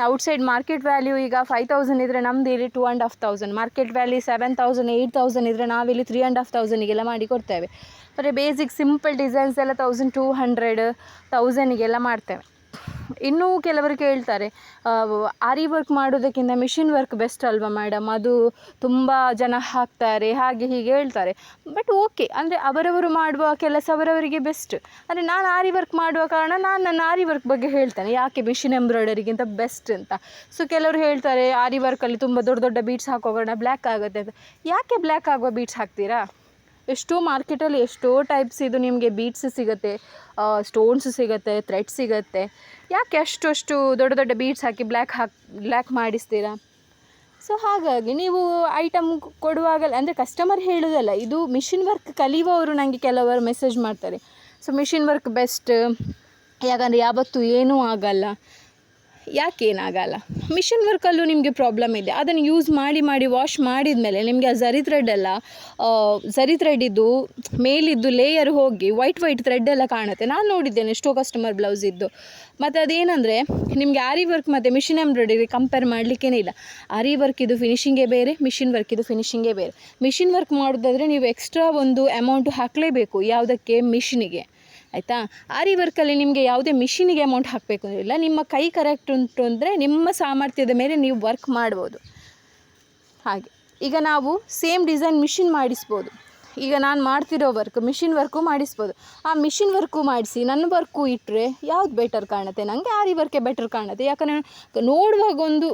[SPEAKER 1] ಔಟ್ಸೈಡ್ ಮಾರ್ಕೆಟ್ ವ್ಯಾಲ್ಯೂ ಈಗ 5000 ಇದ್ದರೆ ನಮ್ಮದು ಇಲ್ಲಿ 2500. ಮಾರ್ಕೆಟ್ ವ್ಯಾಲ್ಯೂ 7000 8000 ಇದ್ದರೆ ನಾವಿಲ್ಲಿ 3500 ಮಾಡಿ ಕೊಡ್ತೇವೆ. ಮತ್ತು ಬೇಸಿಕ್ ಸಿಂಪಲ್ ಡಿಸೈನ್ಸ್ ಎಲ್ಲ 1200 1000 ಮಾಡ್ತೇವೆ. ಇನ್ನೂ ಕೆಲವರು ಕೇಳ್ತಾರೆ, ಆರಿ ವರ್ಕ್ ಮಾಡೋದಕ್ಕಿಂತ ಮಿಷಿನ್ ವರ್ಕ್ ಬೆಸ್ಟ್ ಅಲ್ವಾ ಮೇಡಮ್, ಅದು ತುಂಬ ಜನ ಹಾಕ್ತಾರೆ ಹಾಗೆ ಹೀಗೆ ಹೇಳ್ತಾರೆ. ಬಟ್ ಓಕೆ, ಅಂದರೆ ಅವರವರು ಮಾಡುವ ಕೆಲಸ ಅವರವರಿಗೆ ಬೆಸ್ಟ್. ಅಂದರೆ ನಾನು ಆರಿ ವರ್ಕ್ ಮಾಡುವ ಕಾರಣ ನಾನು ನನ್ನ ಆರಿ ವರ್ಕ್ ಬಗ್ಗೆ ಹೇಳ್ತೇನೆ, ಯಾಕೆ ಮಿಷಿನ್ ಎಂಬ್ರಾಯ್ಡರಿಗಿಂತ ಬೆಸ್ಟ್ ಅಂತ. ಸೊ ಕೆಲವರು ಹೇಳ್ತಾರೆ ಆರಿ ವರ್ಕಲ್ಲಿ ತುಂಬ ದೊಡ್ಡ ದೊಡ್ಡ ಬೀಡ್ಸ್ ಹಾಕೋ ಕಾರಣ ಬ್ಲ್ಯಾಕ್ ಆಗುತ್ತೆ ಅಂತ. ಯಾಕೆ ಬ್ಲ್ಯಾಕ್ ಆಗುವ ಬೀಡ್ಸ್ ಹಾಕ್ತೀರಾ? ಎಷ್ಟೋ ಮಾರ್ಕೆಟಲ್ಲಿ ಎಷ್ಟೋ ಟೈಪ್ಸ್ ಇದು ನಿಮಗೆ ಬೀಡ್ಸ್ ಸಿಗುತ್ತೆ, ಸ್ಟೋನ್ಸ್ ಸಿಗುತ್ತೆ, ಥ್ರೆಡ್ ಸಿಗುತ್ತೆ. ಯಾಕೆ ಅಷ್ಟು ದೊಡ್ಡ ದೊಡ್ಡ ಬೀಡ್ಸ್ ಹಾಕಿ ಬ್ಲ್ಯಾಕ್ ಮಾಡಿಸ್ತೀರಾ? ಸೊ ಹಾಗಾಗಿ ನೀವು ಐಟಮ್ ಕೊಡುವಾಗಲ್ಲ, ಅಂದರೆ ಕಸ್ಟಮರ್ ಹೇಳೋದಲ್ಲ, ಇದು ಮಿಷಿನ್ ವರ್ಕ್ ಕಲಿಯುವವರು ನನಗೆ ಕೆಲವರು ಮೆಸೇಜ್ ಮಾಡ್ತಾರೆ. ಸೊ ಮಿಷಿನ್ ವರ್ಕ್ ಬೆಸ್ಟ್, ಯಾಕಂದರೆ ಯಾವತ್ತೂ ಏನೂ ಆಗಲ್ಲ. ಯಾಕೇನಾಗಲ್ಲ, ಮಿಷಿನ್ ವರ್ಕಲ್ಲೂ ನಿಮಗೆ ಪ್ರಾಬ್ಲಮ್ ಇದೆ. ಅದನ್ನು ಯೂಸ್ ಮಾಡಿ ವಾಶ್ ಮಾಡಿದ ಮೇಲೆ ನಿಮಗೆ ಆ ಝರಿ ಥ್ರೆಡ್ಡಿದ್ದು ಮೇಲಿದ್ದು ಲೇಯರ್ ಹೋಗಿ ವೈಟ್ ಥ್ರೆಡ್ ಎಲ್ಲ ಕಾಣುತ್ತೆ. ನಾನು ನೋಡಿದ್ದೇನೆ ಎಷ್ಟೋ ಕಸ್ಟಮರ್ ಬ್ಲೌಸ್ ಇದ್ದು. ಮತ್ತು ಅದೇನೆಂದರೆ ನಿಮಗೆ ಆರಿ ವರ್ಕ್ ಮತ್ತು ಮಿಷಿನ್ ಎಂಬ್ರಾಯ್ಡರಿ ಕಂಪೇರ್ ಮಾಡಲಿಕ್ಕೇ ಇಲ್ಲ. ಆರಿ ವರ್ಕ್ ಇದು ಫಿನಿಶಿಂಗೇ ಬೇರೆ, ಮಿಷಿನ್ ವರ್ಕ್ ಇದು ಫಿನಿಶಿಂಗೇ ಬೇರೆ. ಮಿಷಿನ್ ವರ್ಕ್ ಮಾಡೋದಾದರೆ ನೀವು ಎಕ್ಸ್ಟ್ರಾ ಒಂದು ಅಮೌಂಟು ಹಾಕಲೇಬೇಕು, ಯಾವುದಕ್ಕೆ? ಮಿಷಿನಿಗೆ, ಆಯಿತಾ? ಆರಿ ವರ್ಕಲ್ಲಿ ನಿಮಗೆ ಯಾವುದೇ ಮಿಷಿನಿಗೆ ಅಮೌಂಟ್ ಹಾಕಬೇಕು ಅಂತಿಲ್ಲ. ನಿಮ್ಮ ಕೈ ಕರೆಕ್ಟ್ ಉಂಟು ಅಂದರೆ ನಿಮ್ಮ ಸಾಮರ್ಥ್ಯದ ಮೇಲೆ ನೀವು ವರ್ಕ್ ಮಾಡ್ಬೋದು. ಹಾಗೆ ಈಗ ನಾವು ಸೇಮ್ ಡಿಸೈನ್ ಮಿಷಿನ್ ಮಾಡಿಸ್ಬೋದು. ಈಗ ನಾನು ಮಾಡ್ತಿರೋ ವರ್ಕ್ ಮಿಷಿನ್ ವರ್ಕು ಮಾಡಿಸ್ಬೋದು. ಆ ಮಿಷಿನ್ ವರ್ಕು ಮಾಡಿಸಿ ನನ್ನ ವರ್ಕು ಇಟ್ಟರೆ ಯಾವ್ದು ಬೆಟರ್ ಕಾಣುತ್ತೆ? ನನಗೆ ಆರಿ ವರ್ಕೇ ಬೆಟರ್ ಕಾಣುತ್ತೆ. ಯಾಕಂದರೆ ನೋಡುವಾಗ ಒಂದು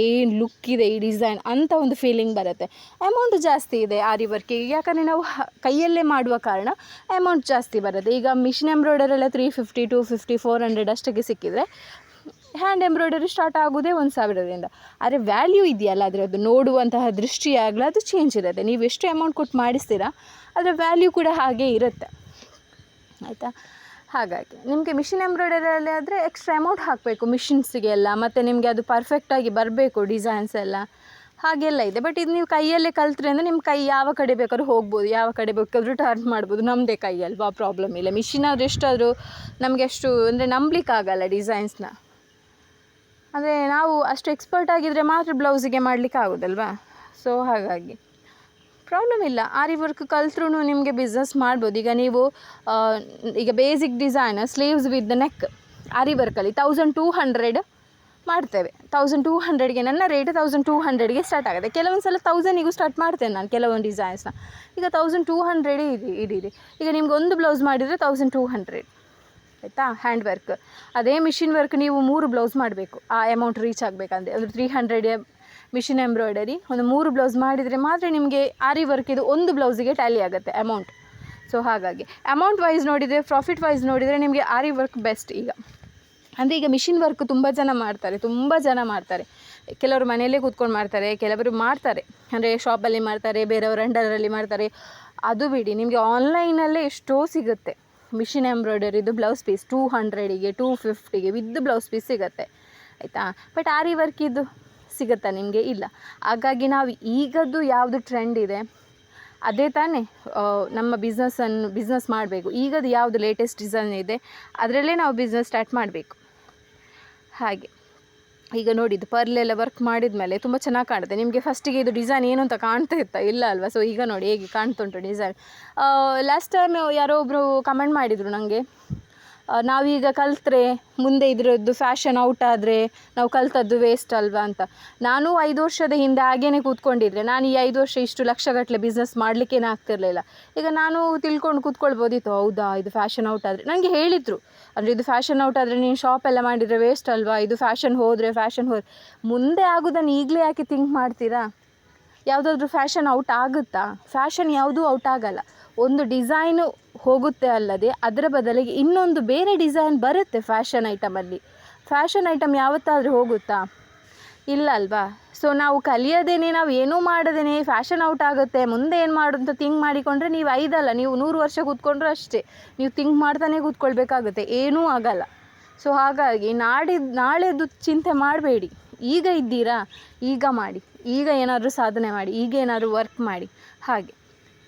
[SPEAKER 1] ಏನು ಲುಕ್ ಇದೆ ಈ ಡಿಸೈನ್ ಅಂತ ಒಂದು ಫೀಲಿಂಗ್ ಬರುತ್ತೆ. ಅಮೌಂಟ್ ಜಾಸ್ತಿ ಇದೆ ಆರಿ ವರ್ಕಿಗೆ, ಯಾಕಂದರೆ ನಾವು ಕೈಯಲ್ಲೇ ಮಾಡುವ ಕಾರಣ ಅಮೌಂಟ್ ಜಾಸ್ತಿ ಬರುತ್ತೆ. ಈಗ ಮಿಷಿನ್ ಎಂಬ್ರಾಯ್ಡರೆಲ್ಲ 350, 250, 400 ಅಷ್ಟಕ್ಕೆ ಸಿಕ್ಕಿದರೆ ಹ್ಯಾಂಡ್ ಎಂಬ್ರಾಯ್ಡರಿ ಸ್ಟಾರ್ಟ್ ಆಗೋದೇ 1000ರಿಂದ. ಆದರೆ ವ್ಯಾಲ್ಯೂ ಇದೆಯಲ್ಲ ಅದರದ್ದು, ನೋಡುವಂತಹ ದೃಷ್ಟಿಯಾಗಲಿ ಅದು ಚೇಂಜ್ ಇರುತ್ತೆ. ನೀವು ಎಷ್ಟು ಅಮೌಂಟ್ ಕೊಟ್ಟು ಮಾಡಿಸ್ತೀರಾ ಅದರ ವ್ಯಾಲ್ಯೂ ಕೂಡ ಹಾಗೆ ಇರುತ್ತೆ, ಆಯಿತಾ? ಹಾಗಾಗಿ ನಿಮಗೆ ಮಿಷಿನ್ ಎಂಬ್ರಾಯ್ಡರಿಯಲ್ಲಿ ಆದರೆ ಎಕ್ಸ್ಟ್ರಾ ಅಮೌಂಟ್ ಹಾಕಬೇಕು ಮಿಷಿನ್ಸಿಗೆ ಎಲ್ಲ, ಮತ್ತು ನಿಮಗೆ ಅದು ಪರ್ಫೆಕ್ಟಾಗಿ ಬರಬೇಕು ಡಿಸೈನ್ಸ್ ಎಲ್ಲ, ಹಾಗೆಲ್ಲ ಇದೆ. ಬಟ್ ಇದು ನೀವು ಕೈಯಲ್ಲೇ ಕಲ್ತ್ರೆ ಅಂದರೆ ನಿಮ್ಮ ಕೈ ಯಾವ ಕಡೆ ಬೇಕಾದ್ರೂ ಹೋಗ್ಬೋದು, ಯಾವ ಕಡೆ ಬೇಕಾದ್ರೂ ಟರ್ನ್ ಮಾಡ್ಬೋದು. ನಮ್ಮದೇ ಕೈ ಅಲ್ವಾ, ಪ್ರಾಬ್ಲಮ್ ಇಲ್ಲ. ಮಿಷಿನ್ ಆದ್ರೆ ಎಷ್ಟಾದರೂ ನಮಗೆ ಅಷ್ಟು ಅಂದರೆ ನಂಬಲಿಕ್ಕಾಗಲ್ಲ ಡಿಸೈನ್ಸ್ನ. ಅಂದರೆ ನಾವು ಅಷ್ಟು ಎಕ್ಸ್ಪರ್ಟ್ ಆಗಿದ್ದರೆ ಮಾತ್ರ ಬ್ಲೌಸಿಗೆ ಮಾಡಲಿಕ್ಕೆ ಆಗೋದಲ್ವಾ. ಸೊ ಹಾಗಾಗಿ ಪ್ರಾಬ್ಲಮ್ ಇಲ್ಲ. ಆರಿ ವರ್ಕ್ ಕಲ್ತ್ರೂ ನಿಮಗೆ ಬಿಸ್ನೆಸ್ ಮಾಡ್ಬೋದು. ಈಗ ನೀವು ಈಗ basic design sleeves with neck aari ವರ್ಕಲ್ಲಿ 1200 ಮಾಡ್ತೇವೆ. 1200ಗೆ ನನ್ನ ರೇಟ್ 1200ಗೆ ಸ್ಟಾರ್ಟ್ ಆಗುತ್ತೆ. ಕೆಲವೊಂದು ಸಲ 1000ಗೂ ಸ್ಟಾರ್ಟ್ ಮಾಡ್ತೇನೆ ನಾನು ಕೆಲವೊಂದು ಡಿಸೈನ್ಸ್ನ. ಈಗ 1200 ಇಡೀರಿ. ಈಗ ನಿಮ್ಗೆ ಒಂದು ಬ್ಲೌಸ್ ಮಾಡಿದರೆ 1200, ಆಯಿತಾ? Hand work. ಅದೇ ಮಿಷಿನ್ ವರ್ಕ್ ನೀವು 3 ಬ್ಲೌಸ್ ಮಾಡಬೇಕು ಆ ಅಮೌಂಟ್ ರೀಚ್ ಆಗಬೇಕಂದ್ರೆ. ಅದು 300 ಮಿಷಿನ್ ಎಂಬ್ರಾಯ್ಡರಿ ಒಂದು 3 ಬ್ಲೌಸ್ ಮಾಡಿದರೆ ಮಾತ್ರ ನಿಮಗೆ ಆರಿ ವರ್ಕ್ ಇದು ಒಂದು ಬ್ಲೌಸಿಗೆ ಟ್ಯಾಲಿ ಆಗುತ್ತೆ ಅಮೌಂಟ್. ಸೊ ಹಾಗಾಗಿ ಅಮೌಂಟ್ ವೈಸ್ ನೋಡಿದರೆ, ಪ್ರಾಫಿಟ್ ವೈಸ್ ನೋಡಿದರೆ ನಿಮಗೆ ಆರಿ ವರ್ಕ್ ಬೆಸ್ಟ್. ಈಗ ಅಂದರೆ ಈಗ ಮಿಷಿನ್ ವರ್ಕ್ ತುಂಬ ಜನ ಮಾಡ್ತಾರೆ. ಕೆಲವರು ಮನೆಯಲ್ಲೇ ಕೂತ್ಕೊಂಡು ಮಾಡ್ತಾರೆ, ಕೆಲವರು ಮಾಡ್ತಾರೆ ಅಂದರೆ ಶಾಪಲ್ಲಿ ಮಾಡ್ತಾರೆ, ಬೇರೆಯವರು ಅಂಡರಲ್ಲಿ ಮಾಡ್ತಾರೆ. ಅದು ಬಿಡಿ, ನಿಮಗೆ ಆನ್ಲೈನಲ್ಲೇ ಎಷ್ಟೋ ಸಿಗುತ್ತೆ ಮಿಷಿನ್ ಎಂಬ್ರಾಯ್ಡರಿದು ಬ್ಲೌಸ್ ಪೀಸ್ 200ಗೆ 250ಗೆ ವಿತ್ ಬ್ಲೌಸ್ ಪೀಸ್ ಸಿಗುತ್ತೆ, ಆಯಿತಾ? ಬಟ್ ಆರಿ ವರ್ಕ್ ಇದು ಸಿಗುತ್ತಾ ನಿಮಗೆ? ಇಲ್ಲ. ಹಾಗಾಗಿ ನಾವು ಈಗದ್ದು ಯಾವುದು ಟ್ರೆಂಡ್ ಇದೆ ಅದೇ ತಾನೇ ನಮ್ಮ ಬಿಸ್ನೆಸ್ ಮಾಡಬೇಕು. ಈಗದು ಯಾವುದು ಲೇಟೆಸ್ಟ್ ಡಿಸೈನ್ ಇದೆ ಅದರಲ್ಲೇ ನಾವು ಬಿಸ್ನೆಸ್ ಸ್ಟಾರ್ಟ್ ಮಾಡಬೇಕು. ಹಾಗೆ ಈಗ ನೋಡಿದ್ದು ಪರ್ಲೆಲ್ಲ ವರ್ಕ್ ಮಾಡಿದ ಮೇಲೆ ತುಂಬ ಚೆನ್ನಾಗಿ ಕಾಣುತ್ತೆ. ನಿಮಗೆ ಫಸ್ಟಿಗೆ ಇದು ಡಿಸೈನ್ ಏನು ಅಂತ ಕಾಣ್ತಾ ಇತ್ತಾ? ಇಲ್ಲ ಅಲ್ವಾ? ಸೊ ಈಗ ನೋಡಿ ಹೇಗೆ ಕಾಣ್ತುಂಟು ಡಿಸೈನ್. ಲಾಸ್ಟ್ ಟೈಮ್ ಯಾರೋ ಒಬ್ಬರು ಕಮೆಂಟ್ ಮಾಡಿದರು ನನಗೆ, ನಾವೀಗ ಕಲಿತ್ರೆ ಮುಂದೆ ಇದರದ್ದು ಫ್ಯಾಷನ್ ಔಟ್ ಆದರೆ ನಾವು ಕಲಿತದ್ದು ವೇಸ್ಟ್ ಅಲ್ವಾ ಅಂತ. ನಾನು 5 ವರ್ಷದ ಹಿಂದೆ ಹಾಗೇ ಕೂತ್ಕೊಂಡಿದ್ರೆ ನಾನು ಈ 5 ವರ್ಷ ಇಷ್ಟು ಲಕ್ಷಗಟ್ಟಲೆ ಬಿಸ್ನೆಸ್ ಮಾಡಲಿಕ್ಕೇನೆ ಆಗ್ತಿರಲಿಲ್ಲ. ಈಗ ನಾನು ತಿಳ್ಕೊಂಡು ಕೂತ್ಕೊಳ್ಬೋದಿತ್ತು, ಹೌದಾ ಇದು ಫ್ಯಾಷನ್ ಔಟ್ ಆದರೆ. ನನಗೆ ಹೇಳಿದರು, ಅಂದರೆ ಇದು ಫ್ಯಾಷನ್ ಔಟ್ ಆದರೆ ನೀನು ಶಾಪೆಲ್ಲ ಮಾಡಿದರೆ ವೇಸ್ಟ್ ಅಲ್ವಾ, ಇದು ಫ್ಯಾಷನ್ ಹೋದರೆ ಮುಂದೆ ಆಗೋದನ್ನು ಈಗಲೇ ಯಾಕೆ ಥಿಂಕ್ ಮಾಡ್ತೀರಾ? ಯಾವುದಾದ್ರೂ ಫ್ಯಾಷನ್ ಔಟ್ ಆಗುತ್ತಾ? ಫ್ಯಾಷನ್ ಯಾವುದೂ ಔಟ್ ಆಗಲ್ಲ. ಒಂದು ಡಿಸೈನು ಹೋಗುತ್ತೆ ಅಲ್ಲದೆ ಅದರ ಬದಲಿಗೆ ಇನ್ನೊಂದು ಬೇರೆ ಡಿಸೈನ್ ಬರುತ್ತೆ ಫ್ಯಾಷನ್ ಐಟಮಲ್ಲಿ. ಫ್ಯಾಷನ್ ಐಟಮ್ ಯಾವತ್ತಾದರೂ ಹೋಗುತ್ತಾ? ಇಲ್ಲ ಅಲ್ವಾ? ಸೊ ನಾವು ಕಲಿಯೋದೇನೆ, ನಾವು ಏನೂ ಮಾಡೋದೇನೆ ಫ್ಯಾಷನ್ ಔಟ್ ಆಗುತ್ತೆ ಮುಂದೆ ಏನು ಮಾಡೋದು ಅಂತ ಥಿಂಕ್ ಮಾಡಿಕೊಂಡ್ರೆ ನೀವು 5 ಅಲ್ಲ, ನೀವು 100 ವರ್ಷ ಕೂತ್ಕೊಂಡ್ರೆ ಅಷ್ಟೇ. ನೀವು ಥಿಂಕ್ ಮಾಡ್ತಾನೆ ಕೂತ್ಕೊಳ್ಬೇಕಾಗುತ್ತೆ, ಏನೂ ಆಗಲ್ಲ. ಸೊ ಹಾಗಾಗಿ ನಾಳೆದು ಚಿಂತೆ ಮಾಡಬೇಡಿ. ಈಗ ಇದ್ದೀರಾ, ಈಗ ಮಾಡಿ, ಈಗ ಏನಾದರೂ ಸಾಧನೆ ಮಾಡಿ, ಈಗ ಏನಾದರೂ ವರ್ಕ್ ಮಾಡಿ. ಹಾಗೆ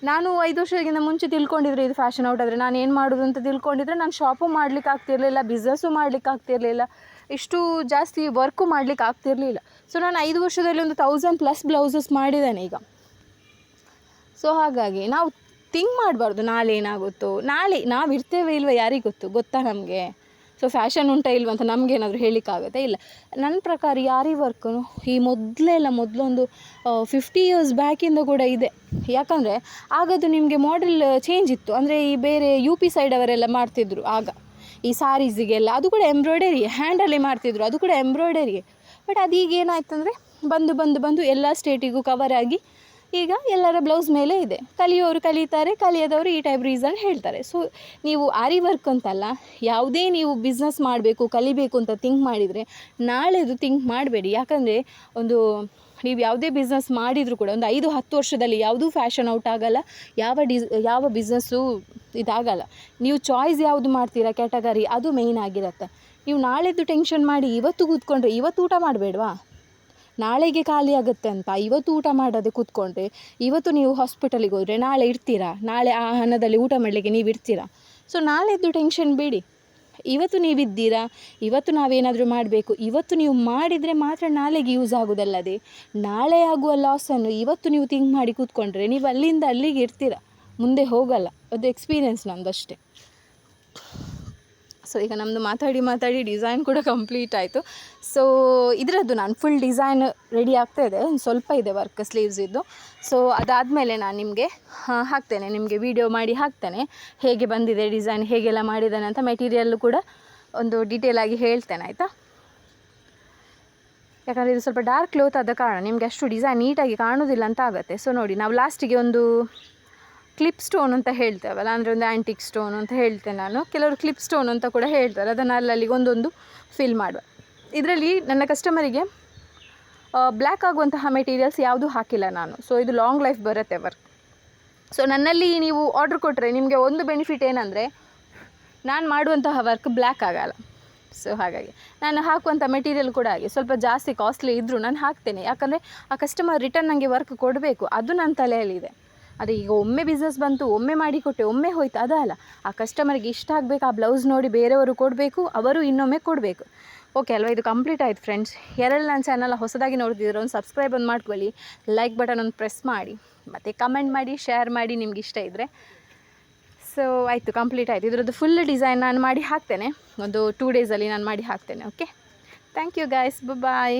[SPEAKER 1] ನಾನು 5 ವರ್ಷಕ್ಕಿಂತ ಮುಂಚೆ ತಿಳ್ಕೊಂಡಿದ್ರೆ ಇದು ಫ್ಯಾಷನ್ ಔಟ್ ಆದರೆ ನಾನು ಏನು ಮಾಡೋದು ಅಂತ ತಿಳ್ಕೊಂಡಿದ್ರೆ ನಾನು ಶಾಪು ಮಾಡಲಿಕ್ಕೆ ಆಗ್ತಿರಲಿಲ್ಲ, ಬಿಸ್ನೆಸ್ಸು ಮಾಡಲಿಕ್ಕೆ ಆಗ್ತಿರಲಿಲ್ಲ, ಇಷ್ಟು ಜಾಸ್ತಿ ವರ್ಕು ಮಾಡಲಿಕ್ಕೆ ಆಗ್ತಿರಲಿಲ್ಲ. ಸೊ ನಾನು 5 ವರ್ಷದಲ್ಲಿ ಒಂದು 1000+ ಬ್ಲೌಸಸ್ ಮಾಡಿದ್ದೇನೆ ಈಗ. ಸೊ ಹಾಗಾಗಿ ನಾವು ಥಿಂಕ್ ಮಾಡಬಾರ್ದು ನಾಳೆ ಏನಾಗುತ್ತೋ, ನಾಳೆ ನಾವು ಇರ್ತೇವೆ ಇಲ್ವ ಯಾರಿಗೆ ಗೊತ್ತು, ಗೊತ್ತಾ ನಮಗೆ? ಸೊ ಫ್ಯಾಷನ್ ಉಂಟಾ ಇಲ್ವ ಅಂತ ನಮಗೇನಾದರೂ ಹೇಳಲಿಕ್ಕಾಗುತ್ತೆ ಇಲ್ಲ. ನನ್ನ ಪ್ರಕಾರ ಈ ಆರಿ ವರ್ಕು ಈ ಮೊದಲೊಂದು 50 ಇಯರ್ಸ್ ಬ್ಯಾಕಿಂದ ಕೂಡ ಇದೆ. ಯಾಕಂದರೆ ಆಗದು ನಿಮಗೆ ಮಾಡೆಲ್ ಚೇಂಜ್ ಇತ್ತು. ಅಂದರೆ ಈ ಬೇರೆ UP ಸೈಡ್ ಅವರೆಲ್ಲ ಮಾಡ್ತಿದ್ರು ಆಗ ಈ ಸಾರೀಸಿಗೆಲ್ಲ, ಅದು ಕೂಡ ಎಂಬ್ರಾಯ್ಡರಿ ಹ್ಯಾಂಡಲ್ಲೇ ಮಾಡ್ತಿದ್ರು, ಅದು ಕೂಡ ಎಂಬ್ರಾಯ್ಡರಿ. ಬಟ್ ಅದೀಗ ಏನಾಯ್ತಂದರೆ ಬಂದು ಎಲ್ಲ ಸ್ಟೇಟಿಗೂ ಕವರ್ ಆಗಿ ಈಗ ಎಲ್ಲರ ಬ್ಲೌಸ್ ಮೇಲೆ ಇದೆ. ಕಲಿಯೋರು ಕಲಿತಾರೆ, ಕಲಿಯದವರು ಈ ಟೈಪ್ ರೀಸನ್ ಹೇಳ್ತಾರೆ. ಸೊ ನೀವು ಆರಿ ವರ್ಕ್ ಅಂತಲ್ಲ, ಯಾವುದೇ ನೀವು ಬಿಸ್ನೆಸ್ ಮಾಡಬೇಕು ಕಲಿಬೇಕು ಅಂತ ಥಿಂಕ್ ಮಾಡಿದರೆ ನಾಳೆದು ಥಿಂಕ್ ಮಾಡಬೇಡಿ. ಯಾಕಂದರೆ ನೀವು ಯಾವುದೇ ಬಿಸ್ನೆಸ್ ಮಾಡಿದರೂ ಕೂಡ ಒಂದು 5-10 ವರ್ಷದಲ್ಲಿ ಯಾವುದೂ ಫ್ಯಾಷನ್ ಔಟ್ ಆಗೋಲ್ಲ, ಯಾವ ಬಿಸ್ನೆಸ್ಸು ಇದಾಗಲ್ಲ. ನೀವು ಚಾಯ್ಸ್ ಯಾವುದು ಮಾಡ್ತೀರಾ ಕ್ಯಾಟಗರಿ, ಅದು ಮೇಯ್ನ್ ಆಗಿರುತ್ತೆ. ನೀವು ನಾಳೆದು ಟೆನ್ಷನ್ ಮಾಡಿ ಇವತ್ತು ಕೂತ್ಕೊಂಡ್ರೆ ಇವತ್ತು ಊಟ ಮಾಡಬೇಡ್ವಾ, ನಾಳೆಗೆ ಖಾಲಿ ಆಗುತ್ತೆ ಅಂತ ಇವತ್ತು ಊಟ ಮಾಡದೆ ಕೂತ್ಕೊಂಡ್ರೆ ಇವತ್ತು ನೀವು ಹಾಸ್ಪಿಟಲಿಗೆ ಹೋದರೆ ನಾಳೆ ಇರ್ತೀರಾ, ನಾಳೆ ಆ ಹಣದಲ್ಲಿ ಊಟ ಮಾಡಲಿಕ್ಕೆ ನೀವು ಇರ್ತೀರಾ. ಸೊ ನಾಳೆದು ಟೆನ್ಷನ್ ಬೇಡಿ, ಇವತ್ತು ನೀವಿದ್ದೀರಾ, ಇವತ್ತು ನಾವೇನಾದರೂ ಮಾಡಬೇಕು, ಇವತ್ತು ನೀವು ಮಾಡಿದರೆ ಮಾತ್ರ ನಾಳೆಗೆ ಯೂಸ್ ಆಗೋದಲ್ಲದೆ ನಾಳೆ ಆಗುವ ಲಾಸನ್ನು ಇವತ್ತು ನೀವು ಥಿಂಕ್ ಮಾಡಿ ಕೂತ್ಕೊಂಡ್ರೆ ನೀವು ಅಲ್ಲಿಂದ ಅಲ್ಲಿಗೆ ಇರ್ತೀರ, ಮುಂದೆ ಹೋಗಲ್ಲ. ಅದು ಎಕ್ಸ್ಪೀರಿಯೆನ್ಸ್ ನಮ್ಮದಷ್ಟೇ. ಸೊ ಈಗ ನಮ್ಮದು ಮಾತಾಡಿ ಡಿಸೈನ್ ಕೂಡ ಕಂಪ್ಲೀಟ್ ಆಯಿತು. ಸೊ ಇದರದ್ದು ನಾನು ಫುಲ್ ಡಿಸೈನ್ ರೆಡಿ ಆಗ್ತಾಯಿದೆ, ಒಂದು ಸ್ವಲ್ಪ ಇದೆ ವರ್ಕ್ ಸ್ಲೀವ್ಸ್ ಇದ್ದು. ಸೊ ಅದಾದಮೇಲೆ ನಾನು ನಿಮಗೆ ಹಾಕ್ತೇನೆ, ನಿಮಗೆ ವಿಡಿಯೋ ಮಾಡಿ ಹಾಕ್ತೇನೆ ಹೇಗೆ ಬಂದಿದೆ ಡಿಸೈನ್, ಹೇಗೆಲ್ಲ ಮಾಡಿದ್ದಾನೆ ಅಂತ. ಮೆಟೀರಿಯಲ್ಲು ಕೂಡ ಒಂದು ಡೀಟೇಲಾಗಿ ಹೇಳ್ತೇನೆ, ಆಯಿತಾ? ಯಾಕಂದರೆ ಇದು ಸ್ವಲ್ಪ ಡಾರ್ಕ್ ಕ್ಲೋತ್ ಆದ ಕಾರಣ ನಿಮಗೆ ಅಷ್ಟು ಡಿಸೈನ್ ನೀಟಾಗಿ ಕಾಣೋದಿಲ್ಲ ಅಂತ ಆಗುತ್ತೆ. ಸೊ ನೋಡಿ, ನಾವು ಲಾಸ್ಟಿಗೆ ಒಂದು ಕ್ಲಿಪ್ ಸ್ಟೋನ್ ಅಂತ ಹೇಳ್ತೇವಲ್ಲ, ಅಂದರೆ ಒಂದು ಆ್ಯಂಟಿಕ್ ಸ್ಟೋನ್ ಅಂತ ಹೇಳ್ತೇನೆ ನಾನು, ಕೆಲವರು ಕ್ಲಿಪ್ ಸ್ಟೋನ್ ಅಂತ ಕೂಡ ಹೇಳ್ತಾರೆ. ಅದನ್ನು ಅಲ್ಲಿಗೆ ಒಂದೊಂದು ಫಿಲ್ ಮಾಡುವ. ಇದರಲ್ಲಿ ನನ್ನ ಕಸ್ಟಮರಿಗೆ ಬ್ಲ್ಯಾಕ್ ಆಗುವಂತಹ ಮೆಟೀರಿಯಲ್ಸ್ ಯಾವುದೂ ಹಾಕಿಲ್ಲ ನಾನು. ಸೊ ಇದು ಲಾಂಗ್ ಲೈಫ್ ಬರುತ್ತೆ ವರ್ಕ್. ಸೊ ನನ್ನಲ್ಲಿ ನೀವು ಆರ್ಡ್ರ್ ಕೊಟ್ಟರೆ ನಿಮಗೆ ಒಂದು ಬೆನಿಫಿಟ್ ಏನಂದರೆ ನಾನು ಮಾಡುವಂತಹ ವರ್ಕ್ ಬ್ಲ್ಯಾಕ್ ಆಗಲ್ಲ. ಸೊ ಹಾಗಾಗಿ ನಾನು ಹಾಕುವಂಥ ಮೆಟೀರಿಯಲ್ ಕೂಡ ಹಾಗೆ ಸ್ವಲ್ಪ ಜಾಸ್ತಿ ಕಾಸ್ಟ್ಲಿ ಇದ್ದರೂ ನಾನು ಹಾಕ್ತೇನೆ. ಯಾಕಂದರೆ ಆ ಕಸ್ಟಮರ್ ರಿಟರ್ನ್ ನನಗೆ ವರ್ಕ್ ಕೊಡಬೇಕು, ಅದು ನನ್ನ ತಲೆಯಲ್ಲಿದೆ. ಅದು ಈಗ ಒಮ್ಮೆ ಬಿಸ್ನೆಸ್ ಬಂತು, ಒಮ್ಮೆ ಮಾಡಿಕೊಟ್ಟೆ, ಒಮ್ಮೆ ಹೋಯ್ತು, ಅದಲ್ಲ. ಆ ಕಸ್ಟಮರ್ಗೆ ಇಷ್ಟ ಆಗಬೇಕು, ಆ ಬ್ಲೌಸ್ ನೋಡಿ ಬೇರೆಯವರು ಕೊಡಬೇಕು, ಅವರು ಇನ್ನೊಮ್ಮೆ ಕೊಡಬೇಕು. ಓಕೆ ಅಲ್ವಾ? ಇದು ಕಂಪ್ಲೀಟ್ ಆಯ್ತು ಫ್ರೆಂಡ್ಸ್. ಯಾರೆಲ್ಲ ನನ್ನ ಚಾನಲ್ ಹೊಸದಾಗಿ ನೋಡ್ತಿದ್ರೆ ಒಂದು ಸಬ್ಸ್ಕ್ರೈಬ್ ಒಂದು ಮಾಡ್ಕೊಳ್ಳಿ, ಲೈಕ್ ಬಟನ್ ಒಂದು ಪ್ರೆಸ್ ಮಾಡಿ, ಮತ್ತು ಕಮೆಂಟ್ ಮಾಡಿ, ಶೇರ್ ಮಾಡಿ ನಿಮ್ಗೆ ಇಷ್ಟ ಇದ್ದರೆ. ಸೊ ಆಯಿತು, ಕಂಪ್ಲೀಟ್ ಆಯಿತು. ಇದರದ್ದು ಫುಲ್ ಡಿಸೈನ್ ನಾನು ಮಾಡಿ ಹಾಕ್ತೇನೆ, ಒಂದು 2 ಡೇಸಲ್ಲಿ ನಾನು ಮಾಡಿ ಹಾಕ್ತೇನೆ. Okay, thank you guys, bye.